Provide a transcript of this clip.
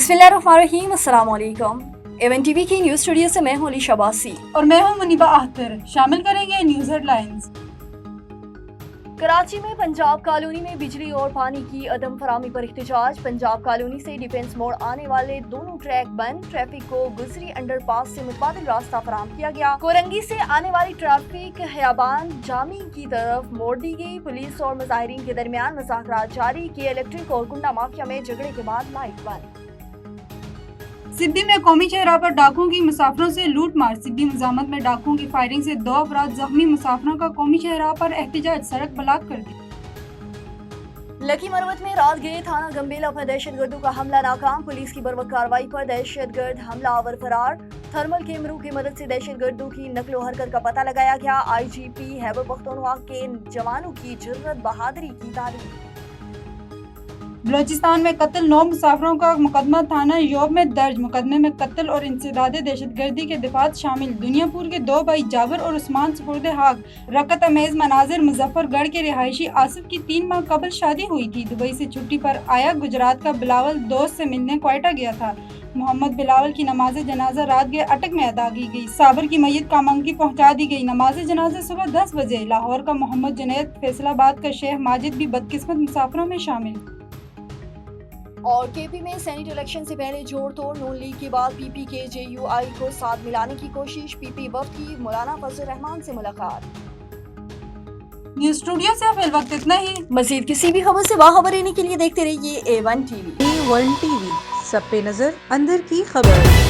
बिस्मिल्लाहिर्रहमानिर्रहीम, अस्सलाम वालेकुम। एवन टीवी की न्यूज स्टूडियो से मैं हूं अली शबासी और मैं हूं मुनीबा अख्तर। शामिल करेंगे न्यूज हेडलाइंस। कराची में पंजाब कॉलोनी में बिजली और पानी की अदम फरामी पर एहतजाज। पंजाब कॉलोनी से डिफेंस मोड़ आने वाले दोनों ट्रैक बंद, ट्रैफिक को गुजरी अंडरपास से मुतबादिल रास्ता फराहम किया गया। कोरंगी से आने वाली ट्रैफिक हयाबान जामी की तरफ मोड़ दी गई। पुलिस और मुजाहिरीन के दरमियान मुज़ाकरात जारी। के इलेक्ट्रिक और कुंडा माफिया में झगड़े के बाद लाइट बंद। सिद्दी में कौमी चेहरा पर डाकुओं की मुसाफिरों से लूट मार। सिद्दी मुजामत में डाकुओं की फायरिंग से 2 अफराद जख्मी। मुसाफिरों का कौमी चेहरा पर एहतजाज, सड़क ब्लॉक कर दी। लकी मरवत में रात गए थाना गंबेला पर दहशतगर्दों का हमला नाकाम। पुलिस की बर्वक्त कार्रवाई पर दहशतगर्द हमलावर फरार। थर्मल कैमरों की मदद से दहशतगर्दों की नकलो हरकत का पता लगाया गया। IGP खैबर पख्तूनख्वा के जवानों की जुर्रत बहादुरी की तारीफ। बलोचिस्तान में कत्ल, 9 मुसाफिरों का मुकदमा थाना योब में दर्ज। मुकदमे में कत्ल और इंसदादे दहशतगर्दी के दफात शामिल। दुनियापुर के 2 भाई जाबर और उस्मान सुपुर्दे हाक। रकत अमेज मनाजिर। मुजफ्फरगढ़ के रिहायशी आसिफ की 3 माह कबल शादी हुई थी। दुबई से छुट्टी पर आया गुजरात का बिलावल दोस्त से मिलने क्वेटा गया था। मोहम्मद बिलावल की नमाज जनाजा रात गए अटक में अदा की गई। साबर की मैयत कामंगी पहुंचा दी गई। नमाज जनाजा सुबह 10 बजे। लाहौर का मोहम्मद जुनैद, फैसलाबाद का शेख माजिद भी बदकिस्मत मुसाफिरों में शामिल। और केपी में सेनेट इलेक्शन से पहले जोड़ तोड़, नून लीग के बाद पीपी के JUI को साथ मिलाने की कोशिश। पीपी वफ्द की मौलाना फजल रहमान से मुलाकात। न्यूज स्टूडियो से अब इस वक्त इतना ही। मजीद किसी भी खबर से बाखबर रहने के लिए देखते रहिए A1 TV। A1 TV, सब पे नजर, अंदर की खबर।